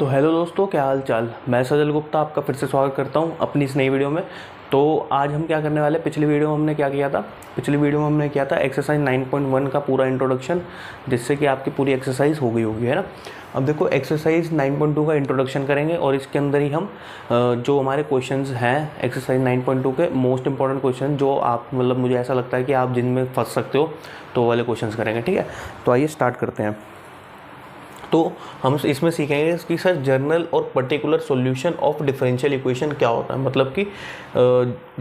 तो हेलो दोस्तों, क्या हाल चाल। मैं सजल गुप्ता आपका फिर से स्वागत करता हूं अपनी इस नई वीडियो में। तो आज हम क्या करने वाले, पिछली वीडियो में हमने क्या किया था, एक्सरसाइज 9.1 का पूरा इंट्रोडक्शन, जिससे कि आपकी पूरी एक्सरसाइज हो गई होगी, है ना। अब देखो एक्सरसाइज 9.2 का इंट्रोडक्शन करेंगे और इसके अंदर ही हम जो हमारे क्वेश्चंस हैं एक्सरसाइज 9.2 के मोस्ट इंपॉर्टेंट क्वेश्चन, जो आप मतलब मुझे ऐसा लगता है कि आप जिनमें फंस सकते हो, तो वाले क्वेश्चंस करेंगे, ठीक है। तो आइए स्टार्ट करते हैं। तो हम इसमें सीखेंगे कि सर जनरल और particular solution of differential equation क्या होता है। मतलब कि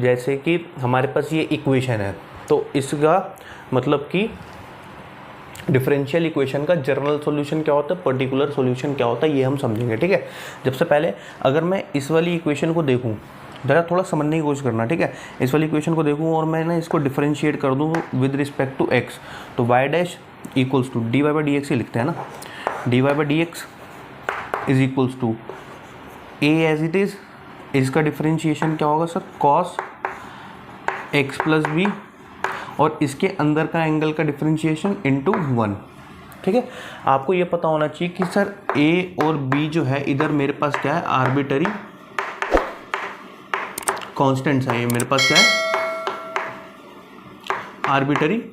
जैसे कि हमारे पास ये इक्वेशन है, तो इसका मतलब कि डिफरेंशियल इक्वेशन का जनरल सॉल्यूशन क्या होता है, पर्टिकुलर सॉल्यूशन क्या होता है, ये हम समझेंगे, ठीक है। सबसे पहले अगर मैं इस वाली इक्वेशन को देखूं, ज़रा थोड़ा समझने की कोशिश करना, ठीक है। इस वाली इक्वेशन को देखूं और मैं ना इसको डिफरेंशिएट कर दूं विद रिस्पेक्ट टू एक्स, तो y dash equals to d y by d x ही लिखते हैं ना। D y by d x is equals to a as it is, इसका डिफरेंशिएशन क्या होगा sir, cos x plus b, और इसके अंदर का एंगल का डिफरेंशिएशन इंटू 1, ठीक है। आपको ये पता होना चाहिए कि सर ए और बी जो है इधर मेरे पास क्या है, आर्बिटरी कॉन्स्टेंट्स है। ये मेरे पास क्या है, आर्बिटरी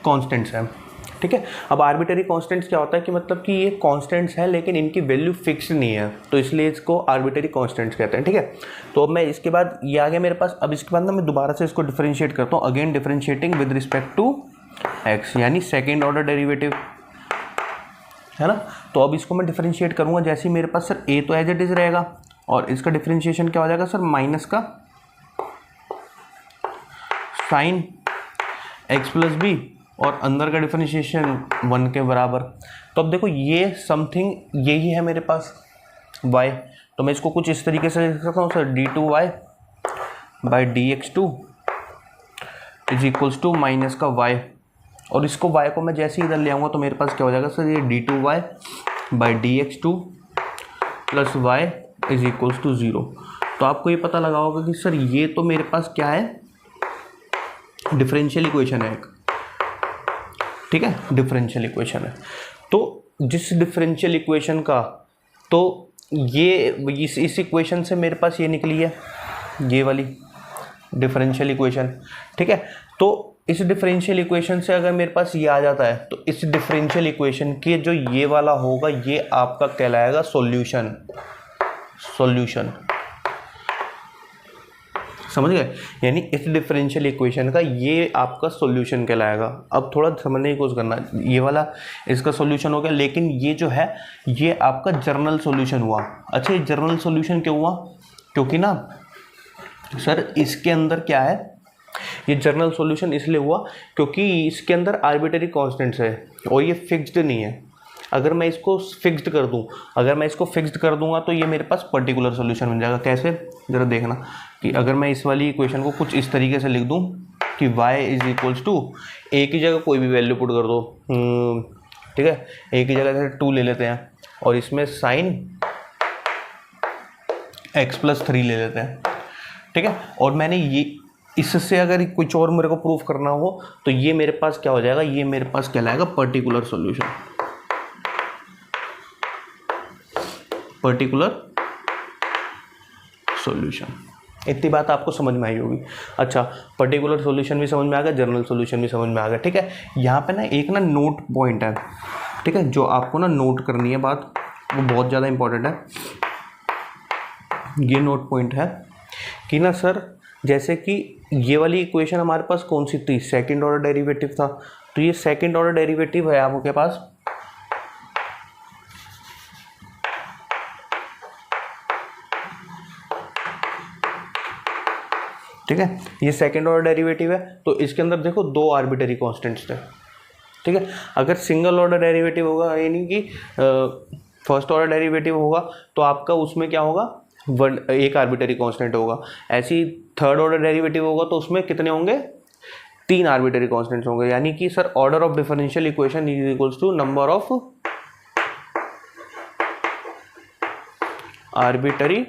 कॉन्स्टेंट्स है, ठीक है। अब आर्बिटरी कांस्टेंट्स क्या होता है कि मतलब कि ये कांस्टेंट्स हैं लेकिन इनकी वैल्यू फिक्स नहीं है, तो इसलिए इसको आर्बिटरी कांस्टेंट्स कहते हैं, ठीक है। तो अब मैं इसके बाद ये आ गया मेरे पास। अब इसके बाद ना मैं दोबारा से इसको डिफरेंशिएट करता हूँ, again differentiating with respect to x, यानी सेकेंड ऑर्डर डेरिवेटिव, है ना। तो अब इसको मैं डिफरेंशिएट करूँगा, जैसे ही मेरे पास सर ए तो एज इट इज रहेगा और इसका डिफरेंशिएशन क्या हो जाएगा सर, माइनस का साइन एक्स प्लस बी और अंदर का डिफरेंशिएशन 1 के बराबर। तो अब देखो ये समथिंग यही है मेरे पास y, तो मैं इसको कुछ इस तरीके से लिख सकता हूँ sir, d2y by dx2 is equals to minus का y, और इसको y को मैं जैसे ही इधर ले आऊँगा तो मेरे पास क्या हो जाएगा सर, ये d2y by dx2 plus y is equals to 0। तो आपको ये पता लगा होगा कि सर ये तो मेरे पास क्या है, डिफरेंशियल इक्वेशन है एक, ठीक है, डिफरेंशियल इक्वेशन है। तो जिस डिफरेंशियल इक्वेशन का, तो ये इस इक्वेशन से मेरे पास ये निकली है, ये वाली डिफरेंशियल इक्वेशन, ठीक है। तो इस डिफरेंशियल इक्वेशन से अगर मेरे पास ये आ जाता है, तो इस डिफरेंशियल इक्वेशन के जो ये वाला होगा ये आपका कहलाएगा सॉल्यूशन। समझ गए, यानी इस डिफरेंशियल इक्वेशन का ये आपका सॉल्यूशन कहलाएगा। अब थोड़ा समझने की कोशिश करना, ये वाला इसका सॉल्यूशन हो गया, लेकिन ये जो है ये आपका जर्नल सॉल्यूशन हुआ। अच्छा, ये जर्नल सॉल्यूशन क्यों हुआ, क्योंकि ना सर इसके अंदर क्या है, ये जर्नल सॉल्यूशन इसलिए हुआ क्योंकि इसके अंदर आर्बिटरी कांस्टेंट्स है और ये फिक्स्ड नहीं है। अगर मैं इसको फिक्स्ड कर दूंगा तो ये मेरे पास पर्टिकुलर सॉल्यूशन बन जाएगा। कैसे, ज़रा देखना कि अगर मैं इस वाली इक्वेशन को कुछ इस तरीके से लिख दूं कि y इज इक्वल्स टू, ए की जगह कोई भी वैल्यू पुट कर दो, ठीक है, ए की जगह से 2 ले लेते हैं और इसमें साइन x प्लस 3 ले लेते हैं, ठीक है। और मैंने ये इससे अगर कुछ और मेरे को प्रूफ करना हो तो ये मेरे पास क्या हो जाएगा, ये मेरे पास कहलाएगा पर्टिकुलर सॉल्यूशन। इतनी बात आपको समझ में आई होगी। अच्छा, पर्टिकुलर सॉल्यूशन भी समझ में आ गया, जनरल सॉल्यूशन भी समझ में आ गया, ठीक है। यहाँ पे ना एक ना नोट पॉइंट है, ठीक है, जो आपको ना नोट करनी है बात, वो बहुत ज़्यादा इंपॉर्टेंट है। ये नोट पॉइंट है कि ना सर, जैसे कि ये वाली इक्वेशन हमारे पास कौन सी थी, सेकेंड ऑर्डर डेरिवेटिव था, तो ये सेकेंड ऑर्डर डेरिवेटिव है आपके पास, ठीक है, ये सेकेंड ऑर्डर डेरिवेटिव है। तो इसके अंदर देखो 2 आर्बिटरी कांस्टेंट्स थे, ठीक है। अगर सिंगल ऑर्डर डेरिवेटिव होगा, यानी कि फर्स्ट ऑर्डर डेरिवेटिव होगा, तो आपका उसमें क्या होगा, एक आर्बिटरी कांस्टेंट होगा। ऐसी थर्ड ऑर्डर डेरिवेटिव होगा तो उसमें कितने होंगे, 3 आर्बिटरी कांस्टेंट्स होंगे। यानी कि sir order of differential equation is equals to number of arbitrary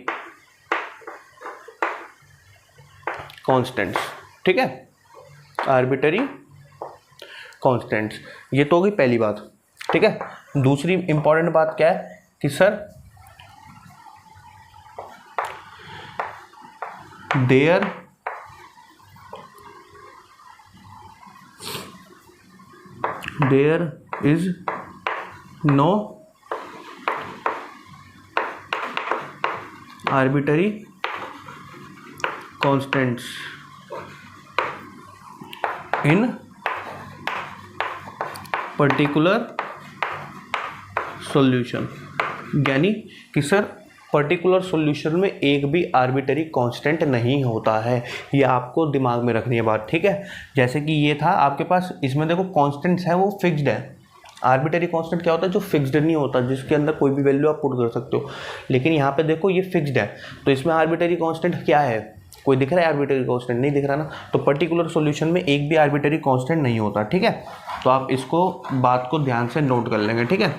constants, ठीक है, आर्बिटरी कांस्टेंट्स। ये तो होगी पहली बात, ठीक है। दूसरी इंपॉर्टेंट बात क्या है कि sir there is no arbitrary constants in particular solution. यानी कि सर पर्टिकुलर सॉल्यूशन में एक भी आर्बिटरी कांस्टेंट नहीं होता है, ये आपको दिमाग में रखनी है बात, ठीक है। जैसे कि ये था आपके पास, इसमें देखो कांस्टेंट्स है वो फिक्स्ड है। आर्बिटरी कांस्टेंट क्या होता है? जो फिक्स्ड नहीं होता, जिसके अंदर कोई भी वैल्यू आप पुट कर सकते हो। लेकिन यहाँ पे देखो ये फिक्स्ड है, तो इसमें आर्बिटरी कांस्टेंट क्या है? कोई दिख रहा है आर्बिटरी कांस्टेंट? नहीं दिख रहा ना। तो पर्टिकुलर सॉल्यूशन में एक भी आर्बिटरी कांस्टेंट नहीं होता, ठीक है। तो आप इसको बात को ध्यान से नोट कर लेंगे, ठीक है।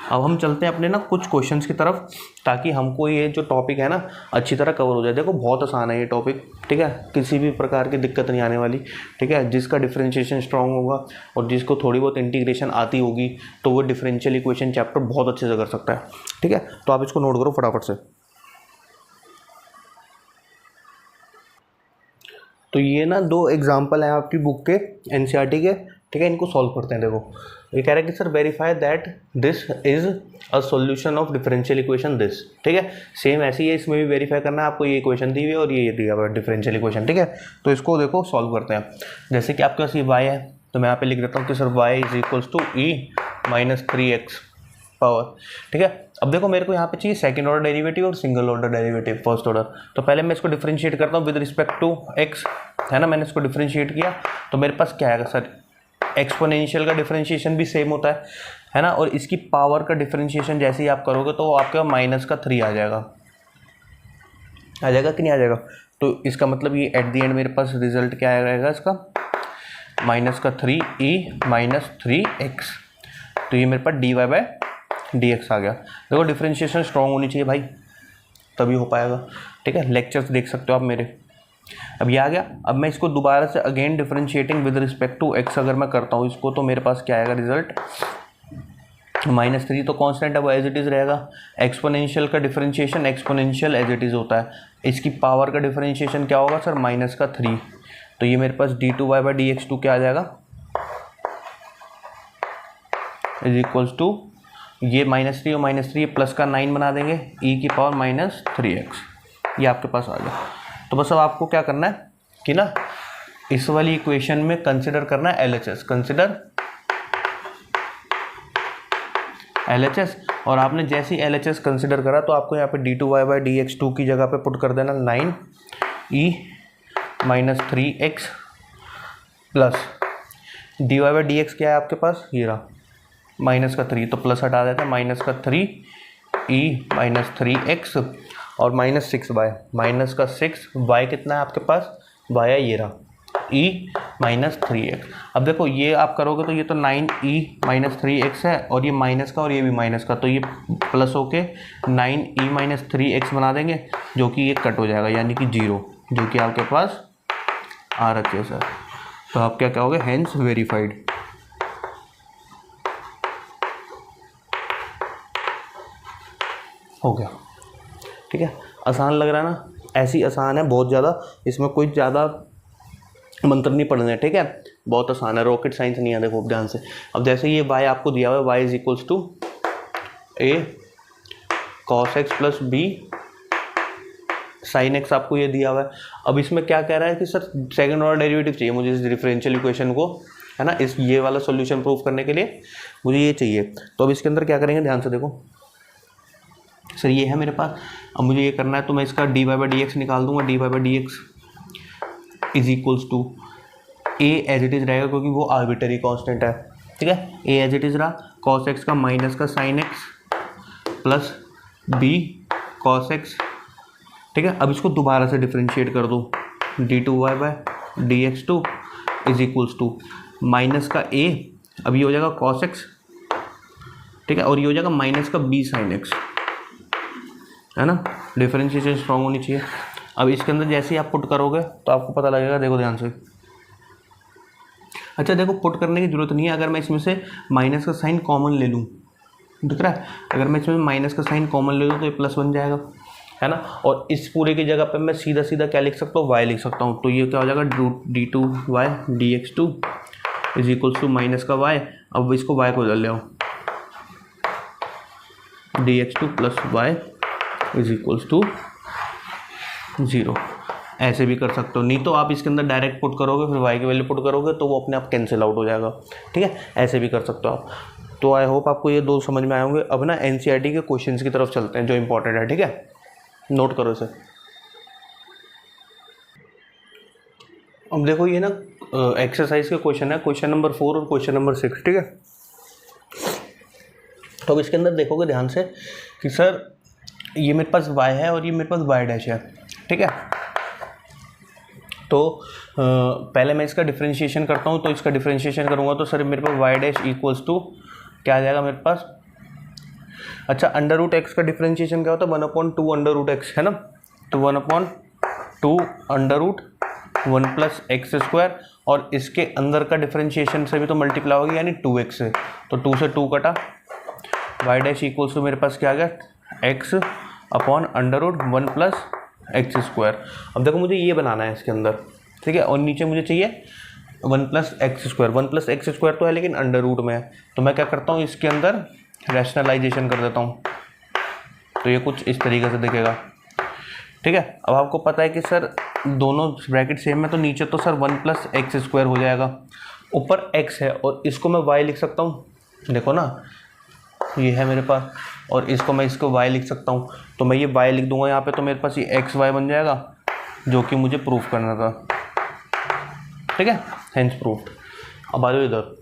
अब हम चलते हैं अपने ना कुछ क्वेश्चंस की तरफ, ताकि हमको ये जो टॉपिक है ना अच्छी तरह कवर हो जाए। देखो बहुत आसान है ये टॉपिक, ठीक है, किसी भी प्रकार की दिक्कत नहीं आने वाली, ठीक है। जिसका डिफरेंशिएशन स्ट्रांग होगा और जिसको थोड़ी बहुत इंटीग्रेशन आती होगी तो वो डिफरेंशियल इक्वेशन चैप्टर बहुत अच्छे से कर सकता है, ठीक है। तो आप इसको नोट करो फटाफट से। तो ये ना दो एग्जाम्पल हैं आपकी बुक के, एनसीईआरटी के, ठीक है। इनको सॉल्व करते हैं। देखो ये कह रहा है कि sir verify that this is a solution of differential equation this, ठीक है। सेम ऐसे ही है, इसमें भी वेरीफाई करना है आपको। ये इक्वेशन दी हुई है और ये दिया हुआ है डिफरेंशियल इक्वेशन, ठीक है। तो इसको देखो सॉल्व करते हैं। जैसे कि आपके पास ये y है, तो मैं यहाँ पे लिख देता हूँ कि sir y is equals to e minus 3x power, ठीक है। अब देखो मेरे को यहाँ पे चाहिए सेकंड ऑर्डर डेरिवेटिव और single order derivative first order. तो पहले मैं इसको डिफरेंशिएट करता हूँ विद रिस्पेक्ट टू x, है ना। मैंने इसको डिफरेंशिएट किया तो मेरे पास क्या आएगा सर? एक्सपोनेंशियल का डिफरेंशिएशन भी सेम होता है ना। और इसकी पावर का डिफरेंशिएशन जैसे ही आप करोगे तो आपके माइनस का 3 आ जाएगा कि नहीं आ जाएगा? तो इसका मतलब ये एट द एंड मेरे पास रिजल्ट क्या आएगा इसका? माइनस का 3e माइनस 3x। तो ये मेरे पास dy/dx आ गया। देखो डिफरेंशिएशन स्ट्रॉन्ग होनी चाहिए भाई, तभी हो पाएगा, ठीक है। लेक्चर्स देख सकते हो आप मेरे। अब ये आ गया। अब मैं इसको दोबारा से again differentiating with respect to x अगर मैं करता हूँ इसको, तो मेरे पास क्या आएगा रिजल्ट? -3 तो कांस्टेंट है वो एज इट इज़ रहेगा। एक्सपोनेंशियल का differentiation exponential as it is होता है। इसकी पावर का डिफरेंशिएशन क्या होगा सर? -3। तो ये मेरे पास d2y/dx2 क्या आ जाएगा? इज इक्वल्स टू ये -3 और -3 प्लस का 9 बना देंगे, e की पावर -3x। ये आपके पास आ गया। तो बस अब आपको क्या करना है कि ना इस वाली इक्वेशन में कंसिडर करना है LHS, कंसिडर LHS। और आपने जैसे ही LHS कंसिडर करा तो आपको यहाँ पे d2y/dx2 की जगह पे पुट कर देना 9e minus 3x plus dy/dx क्या है आपके पास? ये रहा माइनस का 3, तो प्लस हटा देते हैं, माइनस का 3e माइनस 3x और -6y, माइनस का 6y कितना है आपके पास? y है ये रहा e माइनस 3x। अब देखो ये आप करोगे तो ये तो 9e माइनस 3x है और ये माइनस का और ये भी माइनस का, तो ये प्लस होके 9e माइनस 3x बना देंगे, जो कि ये कट हो जाएगा यानी कि 0, जो कि आपके पास आ रखे सर। तो आप क्या कहोगे? Hence verified. हो गया, ठीक है। आसान लग रहा है ना? ऐसी आसान है बहुत ज़्यादा, इसमें कोई ज़्यादा मंत्र नहीं पढ़ना है, ठीक है। बहुत आसान है, रॉकेट साइंस नहीं है। देखो ध्यान से। अब जैसे ये y आपको दिया हुआ है, y is equals to a cos x plus b sin x आपको ये दिया हुआ है। अब इसमें क्या कह रहा है कि सर सेकंड ऑर्डर डेरिवेटिव चाहिए मुझे इस डिफरेंशियल इक्वेशन को, है ना। इस ये वाला सॉल्यूशन प्रूफ करने के लिए मुझे ये चाहिए। तो अब इसके अंदर क्या करेंगे? ध्यान से देखो सर, ये है मेरे पास। अब मुझे ये करना है तो मैं इसका dy/dx निकाल दूंगा। dy/dx is equals to a as it is रहेगा क्योंकि वो आर्बिटरी कांस्टेंट है, ठीक है। a एज इट इज़ रहा, cos x का माइनस का sin x plus b cos x, ठीक है। अब इसको दोबारा से डिफरेंशिएट कर दो, d2y/dx2 is equals to minus का a, अब ये हो जाएगा cos x, ठीक है, और ये हो जाएगा माइनस का b sin x, है ना। डिफरेंशिएशन स्ट्रॉन्ग होनी चाहिए। अब इसके अंदर जैसे ही आप पुट करोगे तो आपको पता लगेगा। देखो ध्यान से। अच्छा देखो, पुट करने की जरूरत नहीं है। अगर मैं इसमें से माइनस का साइन कॉमन ले लूँ, दिख रहा है, अगर मैं इसमें माइनस का साइन कॉमन ले लूँ तो ये प्लस बन जाएगा, है ना। और इस पूरे की जगह पे मैं सीधा सीधा क्या लिख सकता हूँ, y लिख सकता हूँ। तो ये क्या हो जाएगा, d2y dx2 is equals to minus का y। अब इसको y को उधर ले आओ, dx2 plus y is equals to 0। ऐसे भी कर सकते हो, नहीं तो आप इसके अंदर डायरेक्ट पुट करोगे, फिर y की वैल्यू पुट करोगे तो वो अपने आप कैंसिल आउट हो जाएगा। ठीक है, ऐसे भी कर सकते हो आप। तो आई होप आपको ये दो समझ में आए होंगे। अब ना एनसीईआरटी के क्वेश्चंस की तरफ चलते हैं जो इंपॉर्टेंट है। ठीक है, नोट करो इसे। अब देखो ये ना एक्सरसाइज के क्वेश्चन है, क्वेश्चन नंबर 4 और क्वेश्चन नंबर 6। ठीक है, तो अब इसके अंदर देखोगे ध्यान से कि सर ये मेरे पास y है और ये मेरे पास y डैश है। ठीक है, तो पहले मैं इसका डिफरेंशिएशन करता हूँ। तो इसका डिफरेंशिएशन करूँगा तो सर मेरे पास y डैश इक्वल्स टू क्या आ जाएगा मेरे पास, अच्छा अंडर रूट एक्स का डिफरेंशिएशन क्या होता है, 1/2 अंडर रूट एक्स, है ना। तो 1/2 under root 1 plus x square, और इसके अंदर का डिफरेंशिएशन से भी तो मल्टीप्लाई होगी यानी 2x से, तो 2 से 2 कटा, y डैश इक्वल्स टू मेरे पास क्या आ गया, x upon under root 1 plus x square. अब देखो मुझे ये बनाना है इसके अंदर, ठीक है, और नीचे मुझे चाहिए 1 plus x square. 1 plus x square तो है लेकिन अंडर रूट में है, तो मैं क्या करता हूँ इसके अंदर रैशनलाइजेशन कर देता हूँ, तो ये कुछ इस तरीके से दिखेगा। ठीक है, अब आपको पता है कि सर दोनों ब्रैकेट सेम है, तो नीचे तो सर 1 प्लस एक्स स्क्वायर हो जाएगा, ऊपर x है और इसको मैं y लिख सकता हूँ। देखो ना ये है मेरे पास, और इसको मैं इसको y लिख सकता हूँ, तो मैं ये y लिख दूंगा यहाँ पे, तो मेरे पास ये xy बन जाएगा जो कि मुझे प्रूफ करना था। ठीक है, हेंस प्रूफ्ड। अब आ जाओ इधर,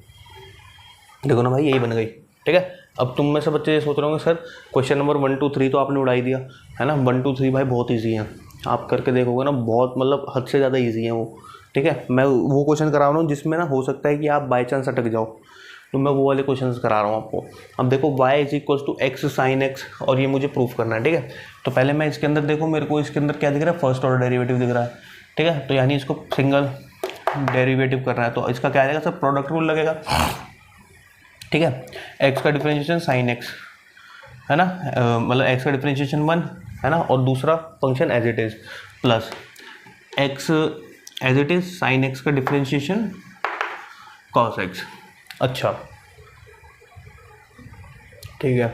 देखो ना भाई यही बन गई। ठीक है, अब तुम में से बच्चे ये सोच रहे होंगे सर क्वेश्चन नंबर 1 2 3 तो आपने उड़ाई दिया, है ना। 1 2 3 भाई बहुत ईजी है, आप करके देखोगे ना, बहुत मतलब हद से ज़्यादा ईजी है वो। ठीक है, मैं वो क्वेश्चन करा रहा हूँ जिसमें ना हो सकता है कि आप बाई चांस अटक जाओ, तो मैं वो वाले क्वेश्चन करा रहा हूँ आपको। अब देखो y is equals to x sine x, और ये मुझे प्रूफ करना है। ठीक है, तो पहले मैं इसके अंदर देखो, मेरे को इसके अंदर क्या दिख रहा है, फर्स्ट ऑर्डर डेरिवेटिव दिख रहा है। ठीक है, तो यानी इसको सिंगल डेरिवेटिव करना है, तो इसका क्या आ जाएगा सर, प्रोडक्ट रूल लगेगा। ठीक है, x का डिफरेंशिएशन साइन x, है ना, मतलब x का डिफरेंशिएशन 1 है ना, और दूसरा function as it is plus x as it is sine x का डिफरेंशिएशन कॉस x। अच्छा ठीक है,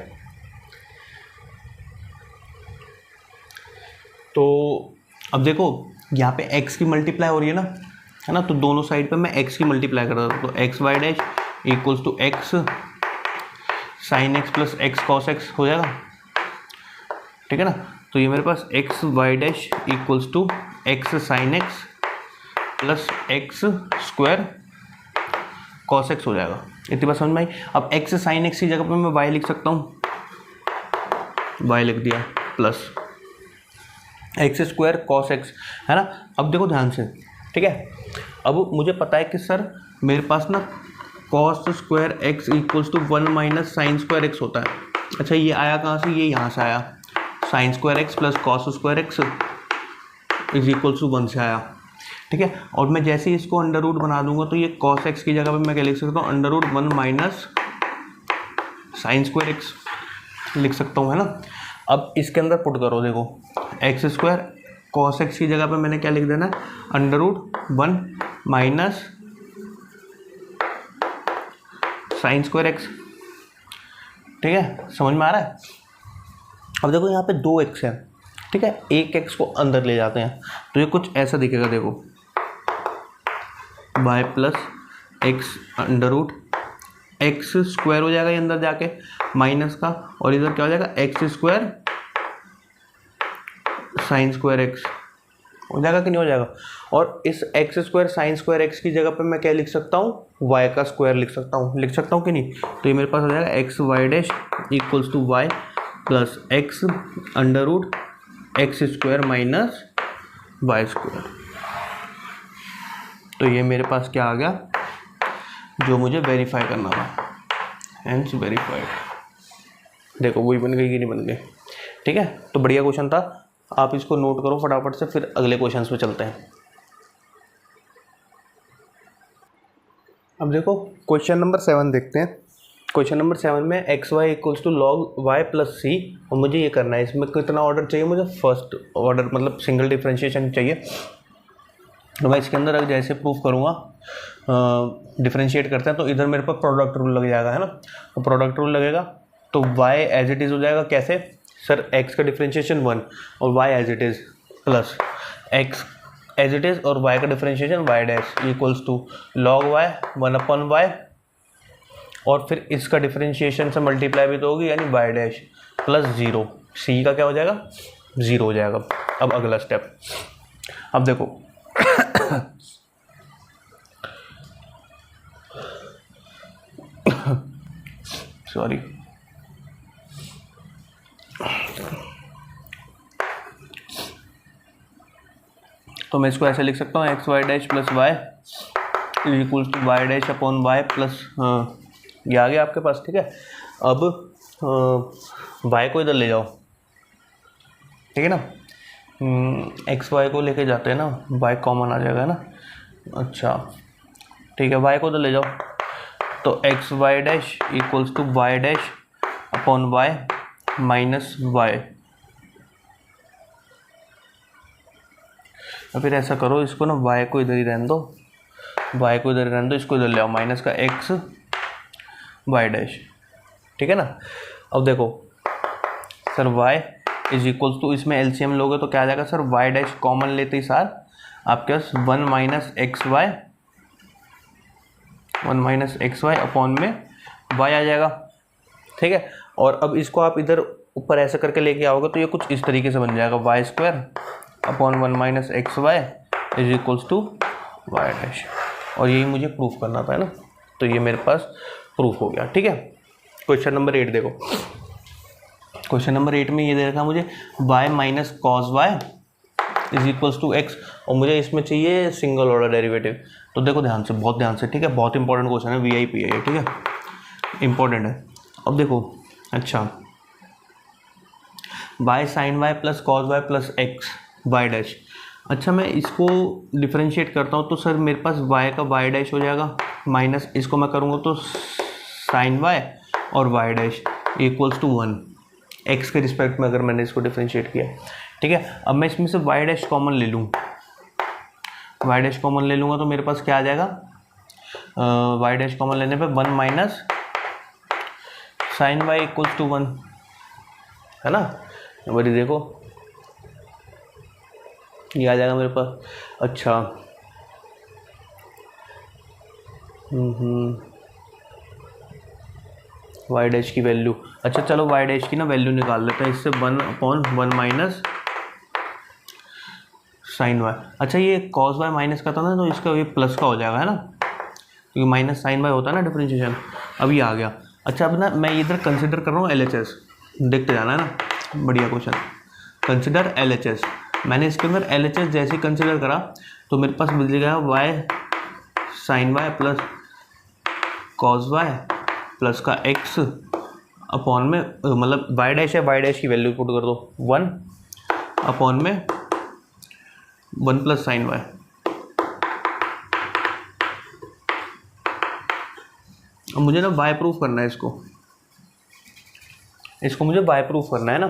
तो अब देखो यहाँ पे x की मल्टीप्लाई हो रही है ना, है ना, तो दोनों साइड पे मैं x की मल्टीप्लाई कर रहा हूँ, तो x y dash equals to x sine x plus x cos x हो जाएगा। ठीक है ना, तो ये मेरे पास x y dash equals to x sine x plus x square cos x हो जाएगा। इतनी बात समझ में आई। अब एक्स साइन एक्स की जगह पे मैं वाई लिख सकता हूँ, वाई लिख दिया, plus x square cos x, है ना। अब देखो ध्यान से, ठीक है, अब मुझे पता है कि सर मेरे पास ना cos square x equals to 1 minus sine square x होता है। अच्छा ये आया कहाँ से, ये यहाँ से आया, sine square x plus cos square x is equals to 1 से आया। ठीक है, और मैं जैसे ही इसको अंडर रूट बना दूंगा तो ये कॉस एक्स की जगह पे मैं क्या लिख सकता हूँ, under root 1 minus sine square x लिख सकता हूँ, है ना। अब इसके अंदर पुट करो, देखो एक्स स्क्वायर कॉस एक्स की जगह पे मैंने क्या लिख देना है, under root 1 minus sine square x. ठीक है, समझ में आ रहा है। अब देखो यहाँ पे 2x है, ठीक है, एक x को अंदर ले जाते हैं तो ये कुछ ऐसा दिखेगा, देखो y plus x under root x square हो जाएगा ये अंदर जाके माइनस का, और इधर क्या हो जाएगा x square sine square x हो जाएगा कि नहीं हो जाएगा। और इस x square sine square x की जगह पे मैं क्या लिख सकता हूँ, वाई का स्क्वायर लिख सकता हूँ कि नहीं। तो ये मेरे पास हो जाएगा x y dash equals to y plus x under root x square minus y square. तो ये मेरे पास क्या आ गया, जो मुझे वेरीफाई करना था, हेंस वेरीफाइड। देखो वही बन गई कि नहीं बन गई। ठीक है, तो बढ़िया क्वेश्चन था, आप इसको नोट करो फटाफट से, फिर अगले क्वेश्चन पे चलते हैं। अब देखो क्वेश्चन नंबर 7 देखते हैं। क्वेश्चन नंबर 7 में x y equals to log y plus c, और मुझे ये करना है। इसमें कितना ऑर्डर चाहिए मुझे? फर्स्ट ऑर्डर, मतलब सिंगल डिफरेंशिएशन चाहिए। तो मैं इसके अंदर अगर जैसे प्रूफ करूँगा, डिफरेंशिएट करते हैं, तो इधर मेरे पास प्रोडक्ट रूल लग जाएगा, है ना। तो प्रोडक्ट रूल लगेगा तो y एज इट इज़ हो जाएगा। कैसे सर? x का डिफरेंशिएशन 1 और y as it is plus x as it is और y का differentiation y dash equals to log y 1/y, और फिर इसका डिफरेंशिएशन से मल्टीप्लाई भी तो होगी, यानी y डैश प्लस 0। c का क्या हो जाएगा? 0 हो जाएगा। अब अगला स्टेप, अब देखो सॉरी, तो मैं इसको ऐसे लिख सकता हूँ, x y dash plus y equals to y dash upon y plus, ये आ गया आपके पास, ठीक है। अब वाई को इधर ले जाओ, ठीक है ना। एक्स वाई को लेके जाते हैं ना, वाई कॉमन आ जाएगा ना। अच्छा ठीक है, वाई को इधर ले जाओ, तो x y dash equals to y dash upon y minus y. और फिर ऐसा करो, इसको ना y को इधर ही रहने दो, y को इधर रहने दो, इसको इधर ले आओ, माइनस का x y डैश, ठीक है ना। अब देखो sir y is equals to, इसमें एलसीएम लोगे तो क्या आ जाएगा सर? y डैश कॉमन लेते ही सार आपके पास 1 माइनस एक्स वाई अपॉन में y आ जाएगा, ठीक है। और अब इसको आप इधर ऊपर ऐसे करके लेके आओगे तो ये कुछ इस तरीके से बन जाएगा, y square upon 1 minus x y is equals to y dash, और यही मुझे प्रूफ करना था, है ना। तो ये मेरे पास प्रूफ हो गया, ठीक है। क्वेश्चन नंबर 8 देखो, क्वेश्चन नंबर 8 में ये दे रखा मुझे y minus cos y is equals to x, और मुझे इसमें चाहिए सिंगल ऑर्डर डेरिवेटिव। तो देखो ध्यान से, बहुत ध्यान से, ठीक है, बहुत इंपॉर्टेंट क्वेश्चन है, VIP है, ठीक है, इंपॉर्टेंट है। अब देखो, अच्छा y sine y plus cos y plus x y dash. अच्छा मैं इसको डिफरेंशिएट करता हूँ, तो सर मेरे पास y का y डैश हो जाएगा, माइनस इसको मैं करूँगा तो साइन y और y dash equals to 1, x के रिस्पेक्ट में अगर मैंने इसको डिफरेंशिएट किया, ठीक है। अब मैं इसमें से y डैश कॉमन ले लूँ, y डैश कॉमन ले लूँगा तो मेरे पास क्या आ जाएगा? y डैश कॉमन लेने पे 1 minus sine y equals to 1, है ना। बड़ी देखो ये आ जाएगा मेरे पास। अच्छा वाई डैश की वैल्यू, अच्छा चलो वाई डैश की ना वैल्यू निकाल लेते हैं इससे, 1/1 माइनस साइन वाई। अच्छा ये कॉस वाई माइनस का था ना, तो इसका ये प्लस का हो जाएगा, है ना, क्योंकि माइनस साइन वाई होता है ना डिफरेंशिएशन। अब ये आ गया। अच्छा अब ना मैं इधर कंसिडर कर रहा हूँ LHS, देखते जाना है ना, बढ़िया क्वेश्चन। कंसिडर LHS, मैंने इसके अंदर LHS जैसे ही कंसिडर करा तो मेरे पास मिल गया y sine y plus cos y plus का x अपॉन में, मतलब वाई डैश है, वाई डैश की वैल्यू पुट कर दो 1 अपॉन में 1 प्लस साइन वाई। अब मुझे ना y प्रूफ करना है, इसको मुझे y प्रूफ करना है ना।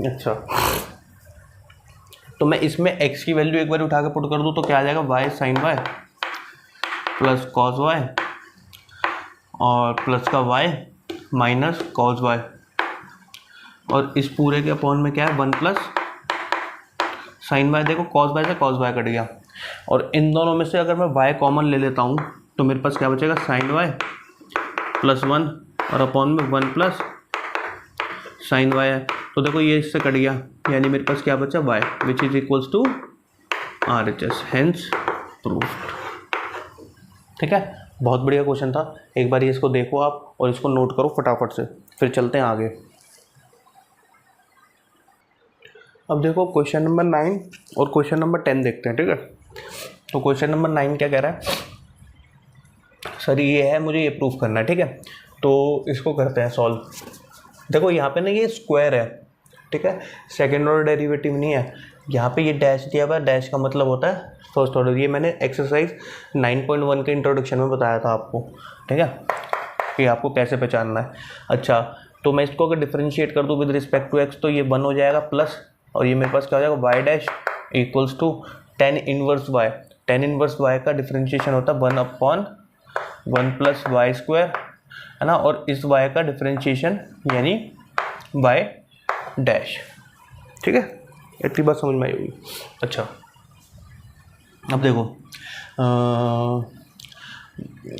अच्छा तो मैं इसमें x की वैल्यू एक बार उठा के पुट कर दूँ तो क्या आ जाएगा? y sine y plus cos y और प्लस का y माइनस कॉस वाई, और इस पूरे के अपॉन में क्या है 1 प्लस साइन वाई। देखो कॉस वाई से कॉस वाई कट गया, और इन दोनों में से अगर मैं y कॉमन ले लेता हूँ तो मेरे पास क्या बचेगा? साइन वाई प्लस 1 और अपॉन में 1 प्लस साइन वाई है। तो देखो ये इससे कट गया, यानी मेरे पास क्या बचा? y which is equals to RHS, hence proofed. ठीक है, बहुत बढ़िया क्वेश्चन था। एक बार इसको देखो आप और इसको नोट करो फटाफट से, फिर चलते हैं आगे। अब देखो क्वेश्चन नंबर 9 और क्वेश्चन नंबर 10 देखते हैं। ठीक है, तो क्वेश्चन नंबर 9 क्या कह रहा है? सर ये है, मुझे ये प्रूफ करना है। ठीक है, तो इसको करते हैं सॉल्व। देखो यहाँ पे ना ये स्क्वायर है, ठीक है, सेकेंड ऑर्डर डेरिवेटिव नहीं है। यहाँ पे ये डैश दिया हुआ है, डैश का मतलब होता है फर्स्ट ऑर्डर। ये मैंने एक्सरसाइज 9.1 के इंट्रोडक्शन में बताया था आपको। ठीक है, कि आपको कैसे पहचानना है। अच्छा, तो मैं इसको अगर डिफरेंशिएट कर दूँ विद रिस्पेक्ट टू एक्स तो ये 1 हो जाएगा प्लस, और ये मेरे पास क्या हो जाएगा y dash equals to tan inverse y. Tan inverse y का डिफरेंशिएशन होता है 1/1 प्लस वाई स्क्वायर, है ना, और इस वाई का डिफरेंशिएशन यानी वाई डैश। ठीक है, इतनी बात समझ में आई होगी। अच्छा, अब देखो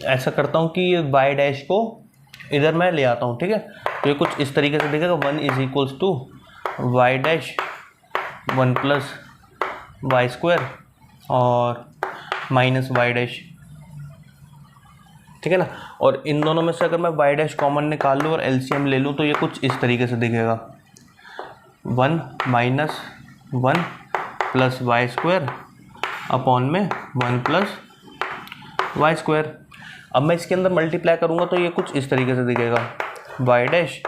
ऐसा करता हूँ कि वाई डैश को इधर मैं ले आता हूँ। ठीक है, तो ये कुछ इस तरीके से दिखेगा 1 is equals to y dash 1 plus y square और माइनस वाई डैश। ठीक है ना, और इन दोनों में से अगर मैं वाई डैश कॉमन निकाल लूँ और एलसीएम ले लूँ तो ये कुछ इस तरीके से दिखेगा 1 minus 1 plus y square upon में 1 प्लस वाई स्क्वायर। अब मैं इसके अंदर मल्टीप्लाई करूँगा तो ये कुछ इस तरीके से दिखेगा y dash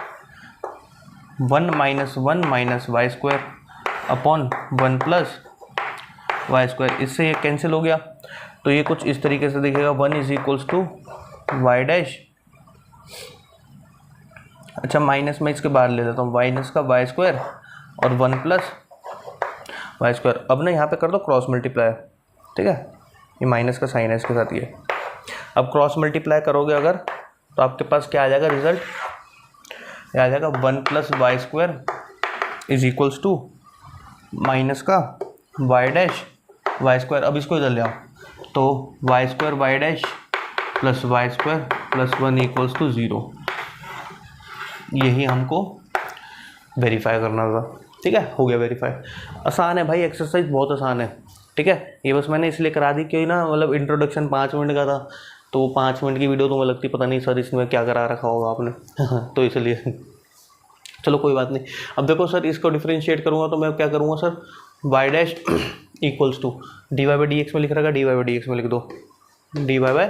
1 minus 1 minus y square upon 1 plus y square. इससे ये कैंसिल हो गया तो ये कुछ इस तरीके से दिखेगा 1 is equals to y dash, अच्छा माइनस में इसके बाहर ले लेता हूँ माइनस का वाई स्क्वायर और 1 प्लस वाई स्क्वायर। अब ना यहाँ पे कर दो क्रॉस मल्टीप्लाई। ठीक है, ये माइनस का साइन है इसके साथ ये। अब क्रॉस मल्टीप्लाई करोगे अगर तो आपके पास क्या आ जाएगा रिजल्ट, आ जाएगा 1 plus y square is equals to minus का वाई डैश वाई स्क्वायर। अब इसको इधर ले आओ तो y square y dash plus y square plus 1 equals to 0। यही हमको वेरीफाई करना था। ठीक है, हो गया वेरीफाई। आसान है भाई, एक्सरसाइज बहुत आसान है। ठीक है, ये बस मैंने इसलिए करा दी क्योंकि ना मतलब इंट्रोडक्शन 5 मिनट का था, तो 5 मिनट की वीडियो तो मुझे लगती पता नहीं सर इसमें क्या करा रखा होगा आपने तो इसलिए चलो कोई बात नहीं। अब देखो सर, इसको डिफरेंशिएट करूँगा तो मैं क्या करूँगा sir, y dash equals to d y by d x में लिख रखा, d y by d x में लिख दो d y by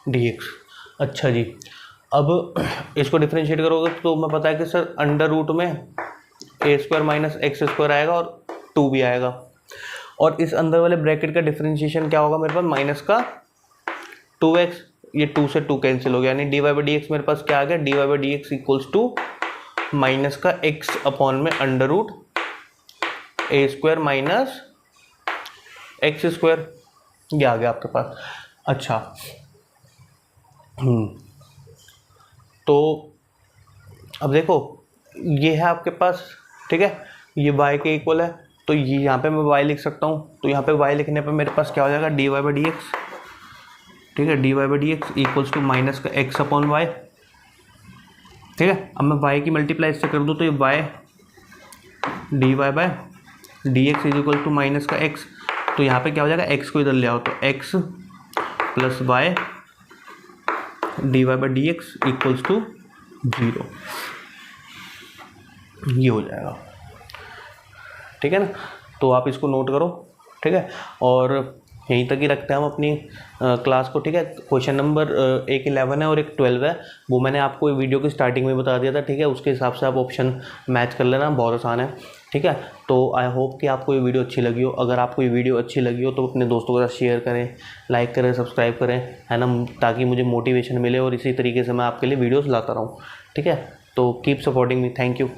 d x. अच्छा जी, अब इसको डिफरेंशिएट करोगे तो मैं पता है कि सर अंडर रूट में ए स्क्वायर माइनस एक्स स्क्वायर आएगा और 2 भी आएगा, और इस अंदर वाले ब्रैकेट का डिफरेंशिएशन क्या होगा मेरे पास माइनस का 2x, ये 2 से 2 कैंसिल हो गया, यानी d y by d x मेरे पास क्या आ गया, d y by d x equals to minus का x अपॉन में under root a square minus x square, ये आ गया आपके पास। अच्छा तो अब देखो ये है आपके पास। ठीक है, ये y के इक्वल है तो ये यहाँ पे मैं y लिख सकता हूँ, तो यहाँ पे y लिखने पे मेरे पास क्या हो जाएगा d y by d x. ठीक है, d y by d x equals to minus का x अपॉन वाई। ठीक है, अब मैं y की मल्टीप्लाई इससे कर दूँ तो ये y d y by d x is equal to minus का x, तो यहाँ पे क्या हो जाएगा x को इधर ले आओ तो x plus y d y by d x equals to 0, ये हो जाएगा। ठीक है ना, तो आप इसको नोट करो। ठीक है, और यहीं तक ही रखते हैं हम अपनी क्लास को। ठीक है, क्वेश्चन नंबर एक 11 है और एक 12 है, वो मैंने आपको वीडियो की स्टार्टिंग में बता दिया था। ठीक है, उसके हिसाब से आप ऑप्शन मैच कर लेना, बहुत आसान है। ठीक है, तो आई होप कि आपको ये वीडियो अच्छी लगी हो। अगर आपको ये वीडियो अच्छी लगी हो तो अपने दोस्तों के साथ शेयर करें, लाइक करें, सब्सक्राइब करें, है ना, ताकि मुझे मोटिवेशन मिले और इसी तरीके से मैं आपके लिए वीडियोज़ लाता रहूँ। ठीक है, तो keep supporting me, thank you.